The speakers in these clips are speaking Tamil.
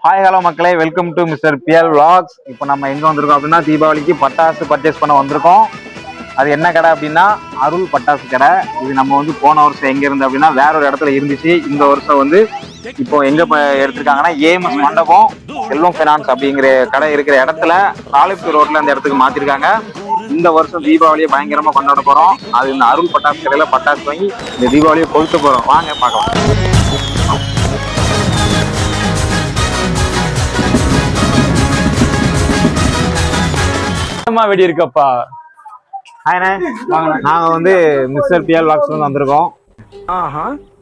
ஹாய் ஹலோ மக்களே, welcome to mister PL vlogs. இப்போ நம்ம எங்கே வந்திருக்கோம் அப்படின்னா, தீபாவளிக்கு பட்டாசு பர்ச்சேஸ் பண்ண வந்திருக்கோம். அது என்ன கடை அப்படின்னா அருள் பட்டாசு கடை. இது நம்ம வந்து போன வருஷம் எங்கே இருந்து அப்படின்னா வேற ஒரு இடத்துல இருந்துச்சு. இந்த வருஷம் வந்து இப்போ எங்கே எடுத்திருக்காங்கன்னா ஏஎம்எஸ் மண்டபம் செல்வம் ஃபைனான்ஸ் அப்படிங்கிற கடை இருக்கிற இடத்துல சாலிப்பு ரோட்ல அந்த இடத்துக்கு மாற்றிருக்காங்க. இந்த வருஷம் தீபாவளியை பயங்கரமாக கொண்டாட போகிறோம். அது இந்த அருள் பட்டாசு கடையில் பட்டாசு வாங்கி இந்த தீபாவளியை கொளுத்த போகிறோம். வாங்க பார்க்கலாம். வெடி இருக்கப்பா. நாங்க வந்து மிஸ்டர் பிஎல் விளாக்ஸ் வந்திருக்கோம்.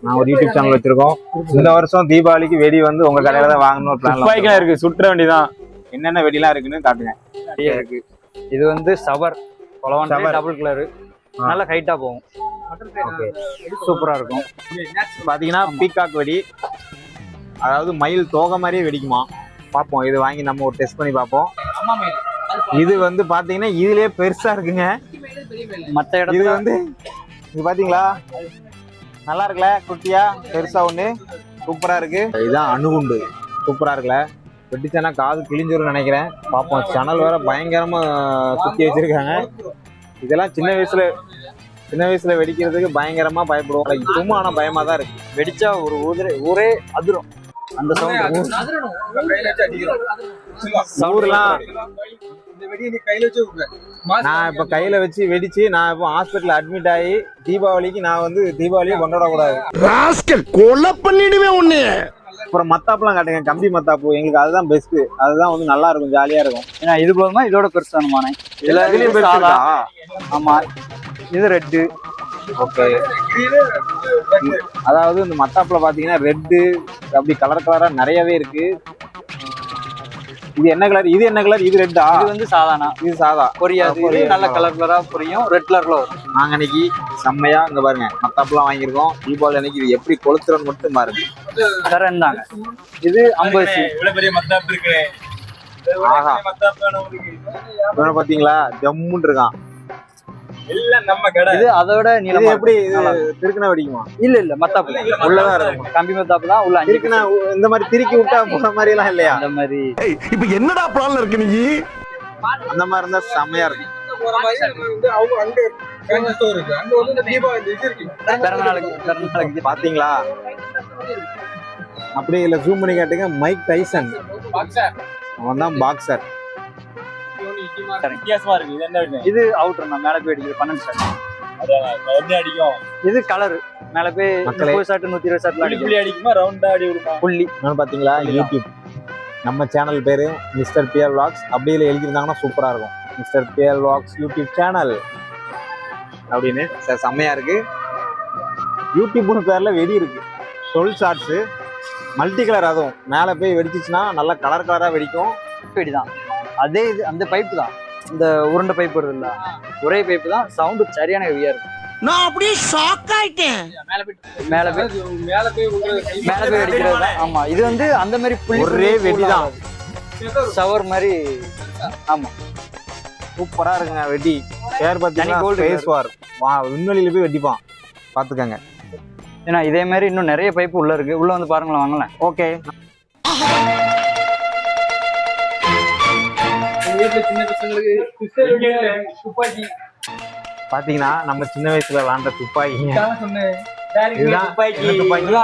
நான் ஒரு யூடியூப் சேனல் வச்சிருக்கோம். இந்த வருஷம் தீபாவளிக்கு வெடி வந்து உங்க கடையில தான் வாங்கணும் ஒரு பிளான் இருக்கு. சுற்ற வேண்டிதான். என்னென்ன வெடிலாம் இருக்குன்னு காட்டுங்க. இருக்கு. இது வந்து சவர் டபுள் கலர், நல்ல ஹைட்டா போகும். சூப்பரா இருக்கும். பாத்தீங்கன்னா பீகாக் வெடி, அதாவது மயில் தோகை மாதிரியே வெடிக்குமா. பார்ப்போம், இது வாங்கி நம்ம ஒரு டெஸ்ட் பண்ணி பார்ப்போம். இது வந்து பாத்தீங்கன்னா இதுலயே பெருசா இருக்குங்க. மற்ற இடத்துல இது வந்து இது பாத்தீங்களா, நல்லா இருக்குல்ல, குட்டியா பெருசா ஒண்ணு சூப்பரா இருக்கு. இதுதான் அணுகுண்டு, சூப்பரா இருக்குல்ல. வெட்டிச்சானா காது கிழிஞ்சிரும் நினைக்கிறேன். பார்ப்போம். சேனல் வேற பயங்கரமா சுத்தி வச்சிருக்காங்க. இதெல்லாம் சின்ன வயசுல வெடிக்கிறதுக்கு பயங்கரமா பயப்படுவோம். சும்மா ஆனா பயமா தான் இருக்கு. வெடிச்சா ஒரு ஊரே அதிரும். அந்த சவுண்ட் நான் இப்ப கையில வச்சு வெடிச்சு நான் இப்போ ஹாஸ்பிட்டல் அட்மிட் ஆகி தீபாவளிக்கு நான் வந்து தீபாவளியை கொண்டாட கூடாது. அப்புறம் மத்தாப்புலாம் காட்டுங்க, கம்பி மத்தாப்பு. எங்களுக்கு அதுதான் பெஸ்ட். அதுதான் வந்து நல்லா இருக்கும், ஜாலியா இருக்கும். ஏன்னா இது போதுமா, இதோட பெருசானுமானே. ஆமா, இது ரெட்டு. ஓகே, அதாவது இந்த மத்தாப்புல பாத்தீங்கன்னா ரெட்டு அப்படி கலரா நிறையவே இருக்கு. இது என்ன கலர்? இது என்ன கலர்? இது ரெட்டா? இது வந்து சாதாரண. இது சாதா பொரியாது. நல்ல கலரா பொரியும். ரெட் கலர்ல வரும். நாங்க அன்னைக்கு செம்மையா இங்க பாருங்க மத்தாப்புலாம் வாங்கியிருக்கோம். தீபாவளி அன்னைக்கு இது எப்படி கொளுத்துறன்னு மட்டும் பாருங்க. இருந்தாங்க. இது 50 பெரிய மத்தாப்பு இருக்கு. ஆஹா, பாத்தீங்களா ஜம்முன்னு இருக்கான். இது அதோட நீளம். எப்படி திருக்குனா வெடிக்குமா? இல்ல மத்தாப்பு உள்ளதான் இருக்கும். கம்பி மத்தாப்பு தான் உள்ள. திருக்குனா இந்த மாதிரி திருக்கி விட்டா போற மாதிரி எல்லாம் இல்லையா? அந்த மாதிரி. இப்ப என்னடா பிளான்ல இருக்கு நீ? அந்த மாதிரி இருந்தா செம்மையா இருக்கும். பாத்தீங்களா? அப்படியே இல்ல, ஜூம் பண்ணி காட்டுங்க. மைக் டைசன், அவன் தான் பாக்ஸர். இது அவுட்டர், மேல போய் அடிக்கிறது 12 ஷாட். இது கலர் மேல போய் 30 ஷாட் 120 ஷாட்ல அடிக்குமா, ரவுண்டா அடி விடுமா புள்ளி. பாத்தீங்களா? யூடியூப் நம்ம சேனல் பேரு மிஸ்டர் பிஎல் விளாக்ஸ். அப்படியே எழுதியிருந்தாங்கன்னா சூப்பரா இருக்கும். Mister PL vlogs YouTube channel அப்படின்னு செம்மையா இருக்கு. யூடியூப்னு பேர்ல வெடி இருக்கு. 12 ஷாட்ஸ் மல்டி கலர். அதுவும் மேல போய் வெடிச்சிச்சுன்னா நல்லா கலரா வெடிக்கும். வெடிதான். அதே இது அந்த பைப்பு தான், இந்த உருண்டை பைப் வருது இல்ல, ஒரே பைப்பு தான். சவுண்டு சரியான ஹெவியா இருக்கும். நான் அப்படியே ஷாக் ஆயிட்டேன். மேல போய் அடிக்கிறது. ஆமா, இது வந்து அந்த மாதிரி ஒரே வெடிதான், ஷவர் மாதிரி. ஆமா, சூப்பரா இருக்குங்க வெடி. பேர் பார்த்தீங்கன்னா பேசுவார். விண்வெளியில போய் வெடிப்பான், பாத்துக்கங்க. ஏன்னா இதே மாதிரி இன்னும் நிறைய பைப்பு உள்ள இருக்கு. உள்ள வந்து பாருங்களேன், வாங்கலாம். ஓகே. பாத்தீங்கன்னா நம்ம சின்ன வயசுல விளாண்ட துப்பாக்கி.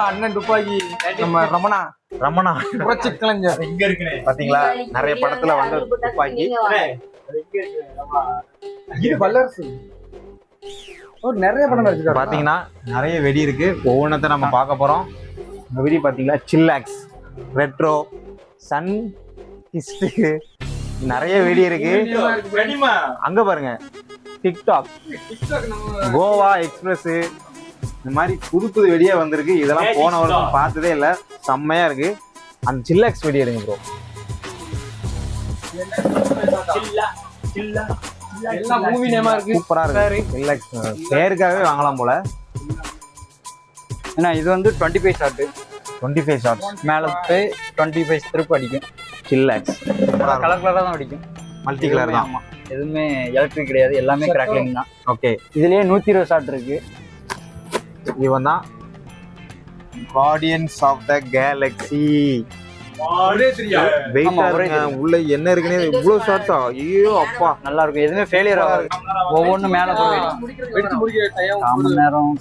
அண்ணன் துப்பாக்கி நம்ம ரமணா பாத்தீங்களா? நிறைய படத்துல வந்த துப்பாக்கி. நிறைய படம் இருக்கு. பாத்தீங்கன்னா நிறைய வெடி இருக்கு. ஒவ்வொன்றத்தை நம்ம பார்க்க போறோம். இந்த வெடி பாத்தீங்களா? சில்லாக்ஸ், ரெட்ரோ, சன் கிஸ்ட், நிறைய வெடி இருக்கு. அங்க பாருங்க, டிக்டாக், கோவா எக்ஸ்பிரஸ், இந்த மாதிரி புது வெடியே வந்திருக்கு. இதெல்லாம் போன வருஷம் பார்த்ததே இல்லை. செம்மையா இருக்கு. அந்த சில்லாக்ஸ் வெடி எடுங்க ப்ரோ. சூப்பரா இருக்கு. சில்லாக்ஸ் பேருக்காகவே வாங்கலாம் போல. ஏன்னா இது வந்து 25 ஷாட். 25 ஷாட்ஸ் மேல போய் 25 திருப்பு அடிக்கும். சில்லாக்ஸ் கலர் தான் அடிக்கும். மல்டி கலர் தான். ஆமா, எதுவுமே எலக்ட்ரிக் கிடையாது, எல்லாமே கிராக்லிங் தான். ஓகே, இதுலயே 120 ஷாட் இருக்கு. இவன் தான் கார்டியன்ஸ் ஆஃப் த கேலக்ஸி. வெயிட்டா இருக்குங்க. உள்ள என்ன இருக்குன்னே இவ்வளவு ஷார்ட்ஸா? ஐயோ அப்பா, நல்லா இருக்கும். எதுவுமே ஃபெயிலியர் ஆகாது. ஒவ்வொன்றும் மேல போய் காமன் நேரம்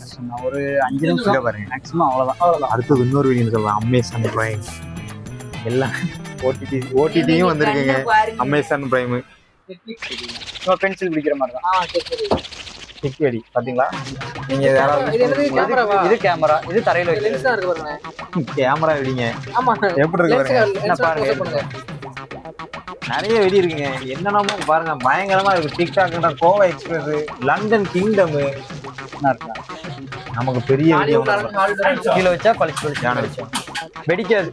ஒரு 5 நிமிஷம் பாருங்க மேக்ஸிமம், அவ்வளவுதான். அடுத்தது இன்னொரு வீடியோ சொல்லலாம். அமேசான் பிரைம் எல்லாம் ஓடிடியும் வந்திருக்குங்க. அமேசான் பிரைம் பென்சில் பிடிக்கிற மாதிரி தான். கிக் வெடி பாத்தீங்களா? நீங்க யாராவது இது கேமரா, இது தரையில வைக்கிறது. கேமரா வெடிங்க எப்படி இருக்கு பாருங்க. என்ன பாருங்க, நிறைய வெடி இருக்குங்க. என்னென்னமோ பாருங்க, பயங்கரமா இருக்கு. டிக்டாக்ன்ற கோவா எக்ஸ்பிரஸ், லண்டன் கிங்டம், நமக்கு பெரிய வெடி கீழே வச்சா பளிச்சு வச்சா வெடிக்காது.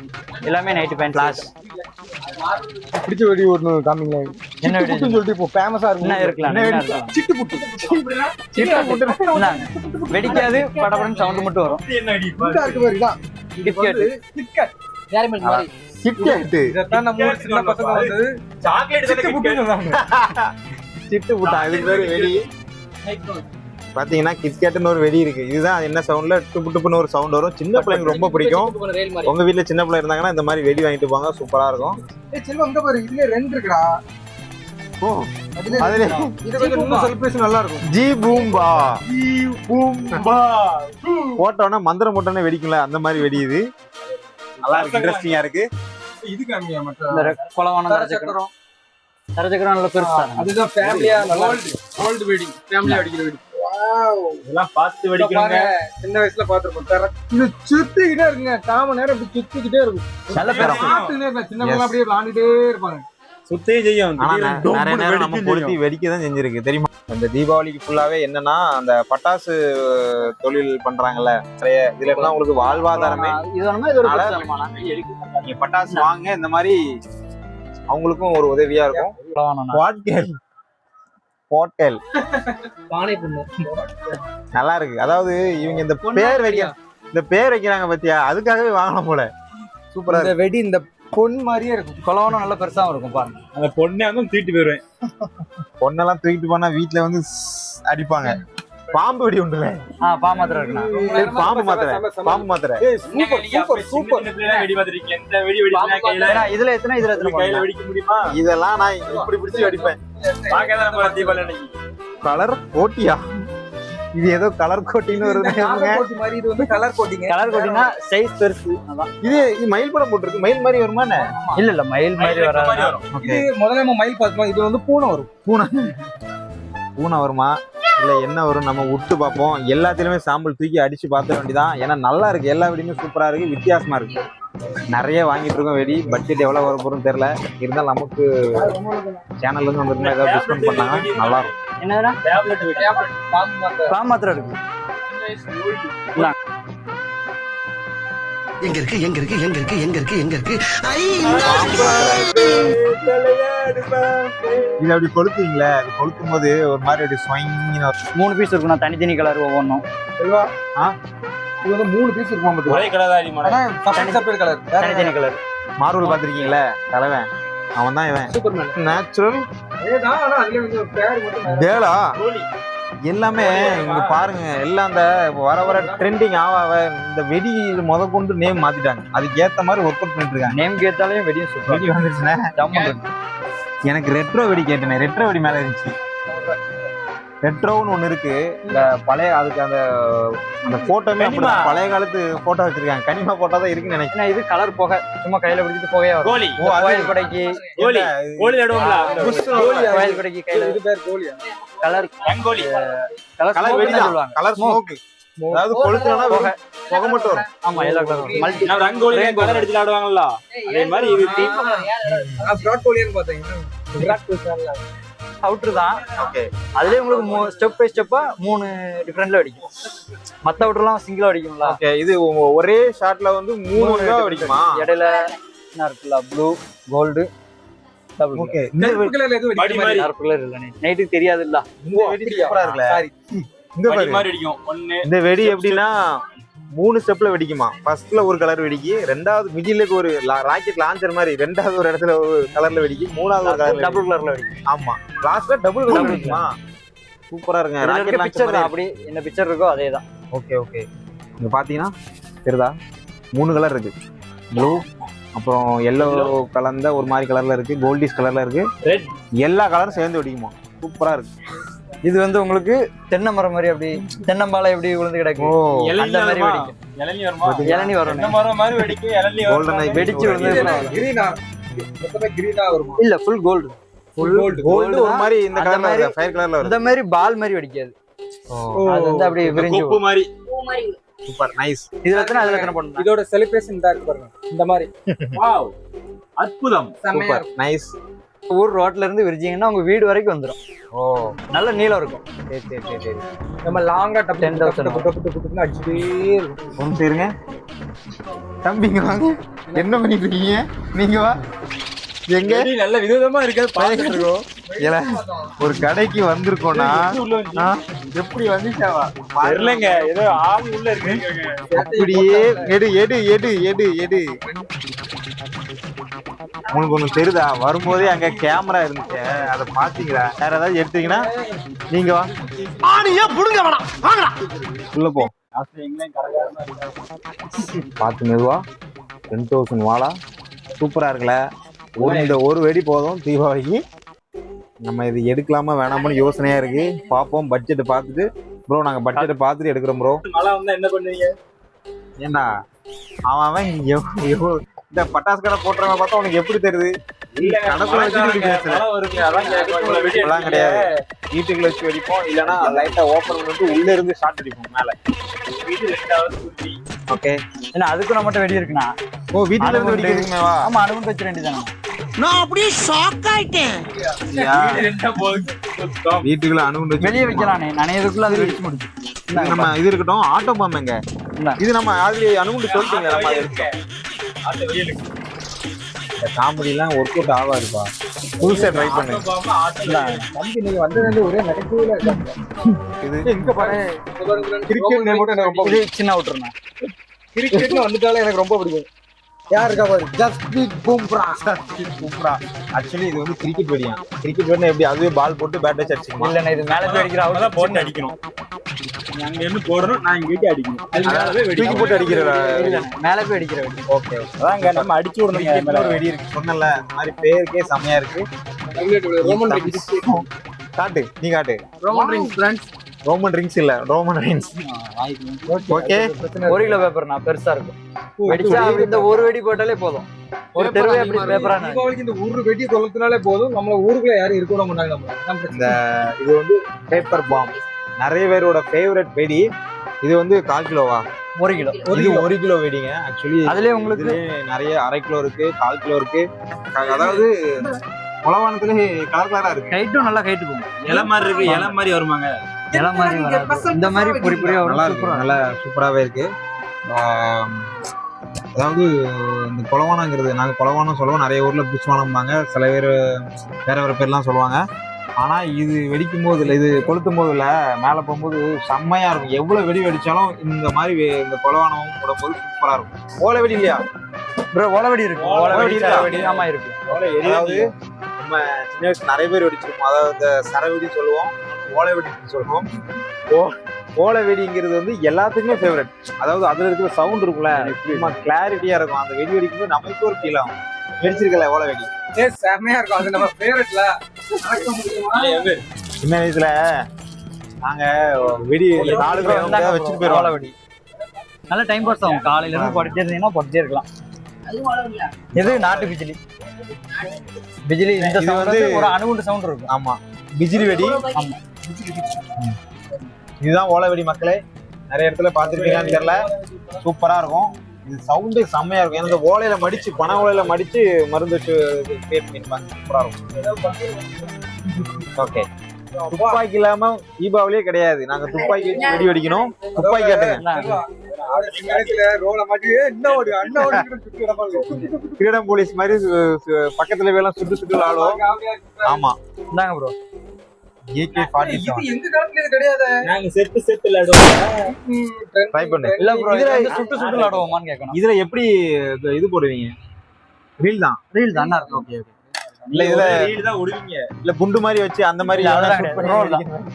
எல்லாமே நைட்டு பேன் கிளாஸ். பிடிச்ச வெடி ஒண்ணு காமிங்களா? என்ன வெடி சொல்லிட்டு இப்போ ஃபேமஸா இருக்கு. என்ன இருக்கலாம்? சிட்டு புட்டு. வெடிக்காது, படபடன்னு சவுண்ட் மட்டும் வரும். புட்டா இருக்கு பாரு, இதான் கிட்கட். டேரிமில்க் மாதிரி கிட்கட். இதத்தான் நம்ம ஊர் சின்ன பசங்க வந்து சாக்லேட் சிட்டு புட்டுன்னு சொல்றாங்க. சிட்டு புட்டா, இதுக்கு பேரு வெடி. பாத்தீங்கன்னா கிட்கேட்னு ஒரு வெடி இருக்கு. இதுதான் என்ன சவுண்ட்ல டுப்பு டுப்புன்னு ஒரு சவுண்ட் வரும். சின்ன பிள்ளைங்க ரொம்ப பிடிக்கும். உங்க வீட்டுல சின்ன பிள்ளை இருந்தாங்கன்னா இந்த மாதிரி வெடி வாங்கிட்டு போங்க, சூப்பரா இருக்கும். ஏய் செல்வா, இங்க பாரு, இதுல 2 இருக்குடா. ஓ, அதுல இது கொஞ்சம் இன்னும் செலிப்ரேஷன் நல்லா இருக்கும். ஜி பூம்பா போட்டோன்னா மந்திரம் போட்டோன்னே வெடிக்கும்ல, அந்த மாதிரி வெடி இது. நல்லா இருக்கு, இன்ட்ரெஸ்டிங்கா இருக்கு. இது காமியா மற்ற இந்த கொலவான தரச்சக்கரம் நல்ல பெருசா. அதுதான் ஃபேமிலியா நல்லா கோல்ட் வெடி, ஃபேமிலியா வெடிக்கிற வெடி. வாவ், இதெல்லாம் பார்த்து வெடிக்கணுங்க. சின்ன வயசுல பாத்துறோம். இது சுத்திக்கிட்டே இருக்குங்க. காம நேரம் இப்படி சுத்திக்கிட்டே இருக்கும். நல்ல பேரம். பாத்துக்கிட்டே இருப்பேன். சின்ன பிள்ளை அப்படியே விளையாண்டுட்டே இருப்பாங்க. சுத்தே செய்யும். ஆனா நிறைய நேரம் நம்ம பொருத்தி வெடிக்கதான் செஞ்சிருக்கு தெரியுமா? இந்த தீபாவளிக்கு ஃபுல்லாவே என்னன்னா, அந்த பட்டாசு தொழில் பண்றாங்கல்ல, நிறைய இதுல எல்லாம் உங்களுக்கு வாழ்வாதாரமே. இது இது ஒரு நீங்க பட்டாசு வாங்க, இந்த மாதிரி அவங்களுக்கும் ஒரு உதவியா இருக்கும். ஹோட்டல் பானை புண்ணு நல்லா இருக்கு. அதாவது இவங்க இந்த பேர் வைக்கிறாங்க பத்தியா, அதுக்காகவே வாங்கலாம் போல. சூப்பரா இந்த வெடி இந்த பொன் மாதிரியே இருக்கும். கொலவானம் நல்ல பெருசா இருக்கும் பாருங்க. அந்த பொண்ணை வந்து தூக்கிட்டு போயிருவேன். பொண்ணெல்லாம் தூக்கிட்டு போனா வீட்டுல வந்து அடிப்பாங்க. பாம்பு வெடி உண்டுல, பாமாத்திரம் இருக்குண்ணா. பாம்பு மாத்திரை. சூப்பர். வெடி பார்த்திருக்கீங்க? எந்த வெடி வெடிச்சா கையில இதுல எத்தனை கையில வெடிக்க முடியுமா? இதெல்லாம் நான் இப்படி பிடிச்சி வெடிப்பேன். பாக்கதான் நம்ம தீபாவளி அன்னைக்கு. கலர் கோட்டியா? இது ஏதோ கலர் கோட்டின்னு ஒரு கோட்டி மாதிரி. இது வந்து கலர் கோட்டிங்க. கலர் கோட்டினா சைஸ் பெருசு. அதான் இது மயில் படம் போட்டுருக்கு. மயில் மாதிரி வருமா? இல்ல மயில் மாதிரி வராது. இது முதல்ல நம்ம மயில் பார்த்தோம். இது வந்து பூனை வரும். பூனை வருமா இல்ல என்ன வரும்? நம்ம விட்டு பார்ப்போம். எல்லாத்திலுமே சாம்பிள் தூக்கி அடிச்சு பார்த்த வேண்டியதான். ஏன்னா நல்லா இருக்கு, எல்லா வெடியுமே சூப்பரா இருக்கு, வித்தியாசமா இருக்கு. நிறைய வாங்கிட்டு இருக்கோம் வெடி. பட்ஜெட் எவ்வளவு வர போறோம்னு தெரியல. இருந்தாலும் நமக்கு சேனல்ல இருந்து வந்திருந்தா ஏதாவது டிஸ்கவுண்ட் பண்ணாங்க நல்லா இருக்கும். என்னதுன்னா பாமாத்திரம் இருக்கு. எங்க இருக்கு இது அப்படி கொளுத்துவீங்களே, அது கொளுத்தும் போது ஒரு மாதிரி அப்படி ஸ்வைங்கின்னு 3 பீஸ் இருக்கும். தனித்தனி கலர் ஒவ்வொன்றும். இது வந்து 3 பீஸ் இருக்கும். ஒரே கலர் தான் அடிமான. செப்பரேட் கலர், தனித்தனி கலர். மார்வல் பாத்திருக்கீங்களே, தலைவன் அவன் தான் இவன். சூப்பர்மேன் நேச்சுரல் ஏதான். ஆனா அதுல வந்து பேர் மட்டும் டேலா எல்லாமே இங்க பாருங்க. எல்லாம் அந்த வர ட்ரெண்டிங் ஆவ இந்த வெடி முத கொண்டு நேம் மாத்திட்டாங்க. அதுக்கு ஏத்த மாதிரி ஒர்க் அவுட் பண்ணிட்டு இருக்காங்க. நேம் கேட்டாலே வெடியும் சூப்பர். வெடி வந்துருச்சுன்னா எனக்கு ரெட்ரோ வெடி கேட்டேன். ரெட்ரோ வெடி மேல இருந்துச்சு. ரெட்ரோன்னு ஒண்ணு இருக்கு. இந்த பழைய அதுக்கு அந்த போட்டோமே பழைய காலத்து போட்டோ வச்சிருக்காங்க. கனிமா போட்டோ தான் இருக்குன்னு நினைக்கிறேன். இது கலர் போக சும்மா கையில பிடிச்சிட்டு போகவே வரும். கோலி கோயில் கொடைக்கு கோலி நடுவுல கோயில் கொடைக்கு கையில. இது பேர் கோலியா? கலர் ரங்கோலி. கலர் வெடி சொல்லுவாங்க. Colour smoke. அதாவது கொளுத்துனா புகை மட்டும் வரும். ஆமா, எல்லா கலரும் மல்டி. நான் ரங்கோலி கலர் அடிச்சு ஆடுவாங்கல்ல, அதே மாதிரி இது டீம். நான் விராட் கோலின்னு பார்த்தேன். விராட் கோலி அவுட்டர் தான். ஓகே, அதுலயே உங்களுக்கு ஸ்டெப் பை ஸ்டெப்பா 3 டிஃபரெண்ட்ல வெடிக்கும். மத்த அவுட்டர்லாம் சிங்கிளா வெடிக்கும்ல. ஓகே, இது ஒரே ஷாட்ல வந்து 3 வெடிக்குமா? இடையில என்ன இருக்குல்ல, ப்ளூ, கோல்டு, டபுள். ஓகே, இந்த கலர்ல எது வெடிக்கிற மாதிரி டார்க் கலர் இல்ல, நைட்டுக்கு தெரியாது இல்ல. இந்த வெடி சூப்பரா இருக்குல. சாரி, இந்த படி மாதிரி அடிக்கும். ஒண்ணு இந்த வெடி எப்படின்னா 3 ஸ்டெப்ல வெடிக்குமா. ஃபர்ஸ்ட்ல ஒரு கலர் வெடிக்கு, ரெண்டாவது மிடிலுக்கு ஒரு ராக்கெட் லான்ச்சர் மாதிரி ரெண்டாவது ஒரு இடத்துல ஒரு கலர்ல வெடிக்கு, மூணாவது ஒரு கலர்ல டபுள் கலர்ல வெடிக்கும். ஆமா, லாஸ்ட்ல டபுள் கலர் வெடிக்குமா. சூப்பரா இருக்குங்க. ராக்கெட் பிக்சர் லான்ச்சர் அப்படி என்ன பிக்சர் இருக்கோ அதேதான். ஓகே ஓகே, இங்க பாத்தீங்கன்னா தெரியுதா 3 கலர் இருக்கு. ப்ளூ, அப்புறம் எல்லோ கலந்த ஒரு மாதிரி கலர்ல இருக்கு, கோல்டிஷ் கலர்ல இருக்கு, ரெட், எல்லா கலரும் சேர்ந்து வெடிக்குமா. சூப்பரா இருக்கு. இது வந்து உங்களுக்கு தென்னை மரம் மாதிரி அப்படி தென்னம்பாலை எப்படி விழுந்து கிடக்கு அந்த மாதிரி வெடிக்கும். இளநீ வருமா? இளநீ வரும். தென்னை மரம் மாதிரி வெடிக்கும், இளநீ Golden வரும். eye வெடிச்சு விழுந்து கிரீனா மொத்தமே கிரீனா வருமா? இல்ல ஃபுல் கோல்டு. கோல்டு ஒரு மாதிரி இந்த கலர்ல வருது, ஃபயர் கலர்ல வருது. இந்த மாதிரி பால் மாதிரி வெடிக்காது. அது வந்து அப்படியே விரிஞ்சு கொப்பு மாதிரி. Super nice. இதுல எத்தனை பண்ணணும். இதோட செலிப்ரேஷன் தான் இருக்கு பாருங்க. இந்த மாதிரி வாவ், அற்புதம். செமையா சூப்பர் நைஸ். ஊர் ரோட்ல இருந்து விரிச்சிங்கன்னா உங்க வீடு வரைக்கும் வந்துடும். ஓ நல்ல நீளம் இருக்கும். சரி. நம்ம லாங்கா 10,000 அடிச்சுட்டே இருக்கும். ஒன்று சேருங்க தம்பிங்க, வாங்க. என்ன பண்ணிட்டு இருக்கீங்க நீங்க? வா எங்க வெடி நல்ல விதவிதமா இருக்கு, பாத்துட்டு இருக்கோம். ஏல, ஒரு கடைக்கு வந்திருக்கோம்னா எப்படி வந்துச்சாவா தெரியலங்க, ஏதோ ஆவி உள்ள இருக்கு. அப்படியே எடு எடு எடு எடு எடு. உங்களுக்கு ஒண்ணு தெரியுதா? வரும்போதே அங்க கேமரா இருந்துச்சு, அதை பாத்தீங்களா? வேற ஏதாவது எடுத்தீங்கன்னா நீங்க வா, உள்ள போ. பார்த்து மெதுவா. 10,000 வாழா சூப்பரா இருக்குல்ல. இந்த ஒரு வெடி போதும் தீபாவளிக்கு. நம்ம இது எடுக்கலாமா வேணாமான்னு யோசனையா இருக்கு. பார்ப்போம், பட்ஜெட் பார்த்துட்டு. ப்ரோ நாங்க பட்ஜெட்டை பார்த்துட்டு எடுக்கிறோம் ப்ரோ. மழை வந்தா என்ன பண்ணுவீங்க? ஏண்டா அவன் இந்த பட்டாசு கடை போட்டுறவங்க பார்த்தா உனக்கு எப்படி தெரியுது? கணக்குள்ள வச்சுட்டு பேசுற மழை வருங்க, அதான் கேட்கறேன். வெடி அதெல்லாம் கிடையாது. வீட்டுக்குள்ள வச்சு வெடிப்போம், இல்லைன்னா லைட்டா ஓப்பன் பண்ணிட்டு உள்ள இருந்து ஷார்ட் அடிப்போம் மேல. வீடு ரெண்டாவது குருவி. ஓகே. ஏன்னா அதுக்கு நம்மகிட்ட வெடி இருக்குண்ணா. ஓ வீட்டுல இருந்து வெடிக்கிறீங்களா? ஆமா, அனுமதி வச்சு வேண்டியதானே. நான் அப்படியே ஷாக் ஆயிட்டேன். வீடு ரெண்டா போகுது. சுத்தம். வீட்டுக்குள்ள அணுகுண்டு வச்சு வெளியே வைக்கலானே, நனையதுக்குள்ள அது வெடிச்சு முடிச்சு. நம்ம இது இருக்கட்டும். ஆட்டோ பாம் எங்க? இது நம்ம ஆல்ரெடி அணுகுண்டு சொல்லிட்டீங்க. நம்ம அதை எடுத்தோம். ஆட்டோ வெளியே இருக்கு. இந்த காமெடி எல்லாம் ஒர்க் அவுட் ஆகாதுப்பா. புதுசா ட்ரை பண்ணு. ஆட்டோ பாம்பு, ஆட்டோ தம்பி நீங்க வந்ததுல ஒரே நெகட்டிவ்ல இருக்காங்க. இது இங்க பாரு, கிரிக்கெட் நேம் கூட எனக்கு ரொம்ப இது சின்ன விட்டுருண்ணா. கிரிக்கெட்னு வந்துட்டாலே எனக்கு ரொம்ப பிடிக்கும். யார் இருக்கா பாரு, ஜஸ்பிரீத் பும்ரா. சூப்பரா. ஆக்சுவலி இது வந்து கிரிக்கெட் வெடியா. கிரிக்கெட் வெடினா எப்படி? அதுவே பால் போட்டு பேட் வச்சு அடிச்சுக்குமா? இல்லண்ணா, இது மேல போய் அடிக்கிற அவ்வளவுதான் போட்டு அடிக்கணும். நீ அங்க இருந்து போடணும், நான் இங்க வீட்டு அடிக்கணும். அது மேலவே வெடி தூக்கி போட்டு அடிக்கிற மேல போய் அடிக்கிற வெடி. ஓகே. அதாங்க நம்ம அடிச்சு விடணும். ஒரு வெடி இருக்கு சொன்னல. இந்த மாதிரி பேருக்கே செமையா இருக்கு. Roman rings. காட்டு, நீ காட்டு. Roman rings friends. Roman rings இல்ல, ரோமன் ரிங்ஸ். ஓகே. 1 கிலோ பேப்பர்ண்ணா, பெருசா இருக்கும். வெடிச்சா அப்படி இந்த ஒரு வெடி போட்டாலே போதும். ஒரு தெருவே அப்படி பேப்பரா. தீபாவளிக்கு இந்த ஒரு வெடி கொளுத்தினாலே போதும். நம்மள ஊருக்குள்ள யாரும் இருக்க விட மாட்டாங்க. நம்ம இந்த இது வந்து பேப்பர் பாம், நிறைய பேரோட ஃபேவரட் வெடி. இது வந்து 1/4 கிலோவா? 1 கிலோ. இது 1 கிலோ வெடிங்க. ஆக்சுவலி அதுலயே உங்களுக்கு நிறைய 1/2 கிலோ இருக்கு, 1/4 கிலோ இருக்கு. அதாவது குலவானத்துல கலர் கலரா இருக்கு. கைட்டும் நல்லா கைட்டு போகும். இலை மாதிரி இருக்கு, இலை மாதிரி வருமாங்க. இலை மாதிரி வராது. இந்த மாதிரி பொறி பொறியா நல்லா வரும். இருக்கு, நல்லா சூப்பராகவே இருக்கு. அதாவது இந்த குலவானங்கிறது நாங்கள் குலவானம் சொல்லுவோம், நிறைய ஊரில் புஷ்வானம்பாங்க, சில பேர் வேற வேற பேர்லாம் சொல்லுவாங்க. ஆனால் இது வெடிக்கும் போது இல்லை, இது கொளுத்தும் போது இல்லை, மேலே போகும்போது செம்மையாக இருக்கும். எவ்வளோ வெடி வெடித்தாலும் இந்த மாதிரி இந்த குலவானம் போடும்போது சூப்பராக இருக்கும். ஓலை வெடி இல்லையா ப்ரோ? ஓலை வெடி இருக்கு. ஓலை வெடி வெடி ஆமா இருக்கு. அதாவது நம்ம சின்ன வயசு நிறைய பேர் வெடிச்சிருக்கோம். அதாவது இந்த சரவெடி சொல்லுவோம், ஓலை வெடி சொல்லுவோம். ஓலை வெடிங்கிறது வந்து எல்லாத்துக்குமே ஃபேவரட். அதாவது அதுல இருக்கிற சவுண்ட் இருக்குல்ல, சும்மா கிளாரிட்டியா இருக்கும். அந்த வெடி வெடிக்கும்போது நமக்கு ஒரு ஃபீல் ஆகும். வெடிச்சிருக்கல ஓலை வெடி? செமையா இருக்கும். அது நம்ம ஃபேவரட்ல. சின்ன வயசுல நாங்க வெடி 4 பேர் வச்சுட்டு போயிருவோம். ஓலை வெடி நல்ல டைம் பாஸ் ஆகும். காலையில இருந்து படிச்சே இருந்தீங்கன்னா படிச்சே இருக்கலாம். இது நாட்டு பிஜிலி. பிஜிலி இந்த இது வந்து வந்து ஒரு அணுகுண்டு சவுண்ட் இருக்கும். ஆமா, பிஜிலி வெடி. ஆமா, இதுதான் ஓலை வெடி மக்களே. நிறைய இடத்துல பார்த்துருப்பீங்கன்னு தெரியல. சூப்பரா இருக்கும். இது சவுண்டே செம்மையா இருக்கும். ஏன்னா இந்த ஓலையில மடிச்சு, பனை ஓலையில மடிச்சு மருந்து வச்சு கிரியேட் பண்ணிருப்பாங்க. சூப்பரா இருக்கும். ஓகே. துப்பாக்கி இல்லாம தீபாவளியே கிடையாது. நாங்க துப்பாக்கி வச்சு வெடி வெடிக்கணும். துப்பாக்கி காட்டுங்க. கிரீடம் போலீஸ் மாதிரி பக்கத்துல எல்லாம் சுட்டு சுட்டு விளையாடுவோம். ஆமா, இந்தாங்க ப்ரோ. AK-47 எங்க காலத்துல இது கிடையாது. நாங்க செட்டு செட்டு விளையாடுவோம். ட்ரை பண்ணு. இல்ல ப்ரோ, இதுல சுட்டு சுட்டு விளையாடுவோமான்னு கேட்கணும். இதுல எப்படி இது போடுவீங்க? ரீல் தான். ரீல் தானா இருக்கு. Okay okay. இல்ல இதுல ரீல் தான் விடுவீங்க. இல்ல குண்டு மாதிரி வச்சு அந்த மாதிரி இல்ல, எவ்வளவு அதெல்லாம் shoot பண்ணி கிடையாது. வெடிக்கணும்?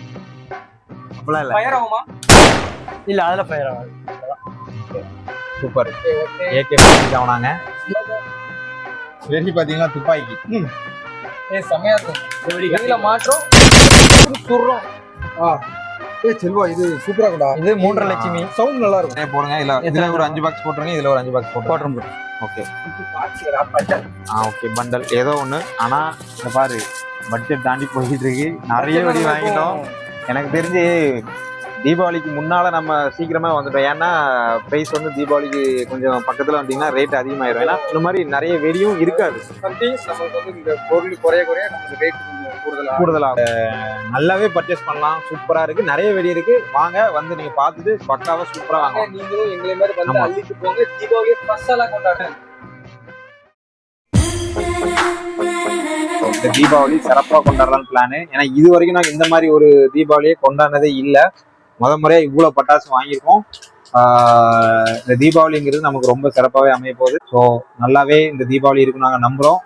அப்படிலாம் இல்ல. ஃபயர் ஆகுமா? இல்ல அதுல ஃபயர் ஆகாது. சூப்பர். AK-47 ஆனாங்க. வெடி பாத்தீங்கன்னா துப்பாக்கி. செமையா இருக்கும். வெளியில மாற்றோம் சுடுறோம். செல்வா இது சூப்பரா இருக்குடா. இது 3.5 லட்சுமி. சவுண்ட் நல்லா இருக்கும். நிறைய போடுங்க. இதுல ஒரு 5 பாக்ஸ் போட்டுருங்க. இதுல ஒரு 5 பாக்ஸ் போட்டுருங்க. ஓகே. ஓகே பண்டல் ஏதோ ஒண்ணு. ஆனா இந்த பாரு பட்ஜெட் தாண்டி போயிட்டு இருக்கு. நிறைய வெடி வாங்கிட்டோம். எனக்கு தெரிஞ்சு தீபாவளிக்கு முன்னால நம்ம சீக்கிரமா வந்துட்டோம். ஏன்னா பிரைஸ் வந்து தீபாவளிக்கு கொஞ்சம் பக்கத்துல வந்தீங்கன்னா ரேட் அதிகமாயிரும். ஏன்னா இந்த மாதிரி நிறைய வெடியும் இருக்காது. சம்டைம்ஸ் நமக்கு வந்து இந்த பொருள் குறைய நமக்கு ரேட் கொஞ்சம் கூடுதலாகும். நல்லாவே பர்ச்சேஸ் பண்ணலாம். சூப்பரா இருக்கு. நிறைய வெடி இருக்கு. வாங்க வந்து நீங்க பார்த்துட்டு பக்காவா சூப்பரா வாங்க. நீங்களும் எங்களை மாதிரி வந்து அள்ளிட்டு போங்க. தீபாவளியை ஸ்பெஷலா கொண்டாடுங்க. இந்த தீபாவளி சிறப்பா கொண்டாடலாம்னு பிளானு. ஏன்னா இது வரைக்கும் நாங்க இந்த மாதிரி ஒரு தீபாவளியை கொண்டாடினதே இல்லை. முறையா இவ்வளவு பட்டாசு வாங்கியிருக்கோம். இந்த தீபாவளிங்கிறது நமக்கு ரொம்ப சிறப்பாவே அமைய போகுது. ஸோ நல்லாவே இந்த தீபாவளி இருக்கு நாங்க நம்புறோம்.